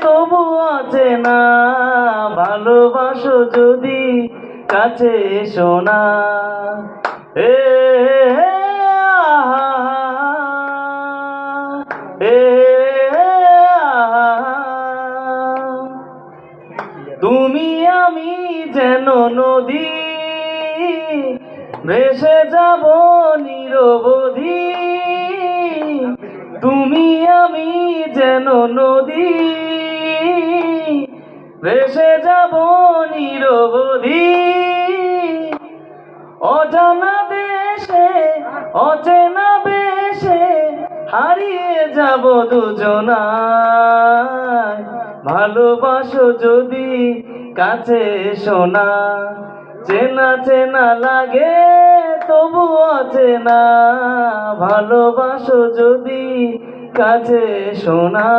তবু আছে না, ভালোবাসো যদি কাছে এসো না। এ আহা, এ আহা। তুমি আমি যেন নদী, ভেসে যাব নিরবধি। তুমি আমি যেন নদী, ভেসে যাব নিরবধি। অজানা দেশে অচেনা বেশে হারিয়ে যাব দুজনায়। ভালোবাসো যদি কাছে এসো না, চেনা চেনা লাগে তবু অচেনা। ভালোবাসো যদি কাছে এসো না।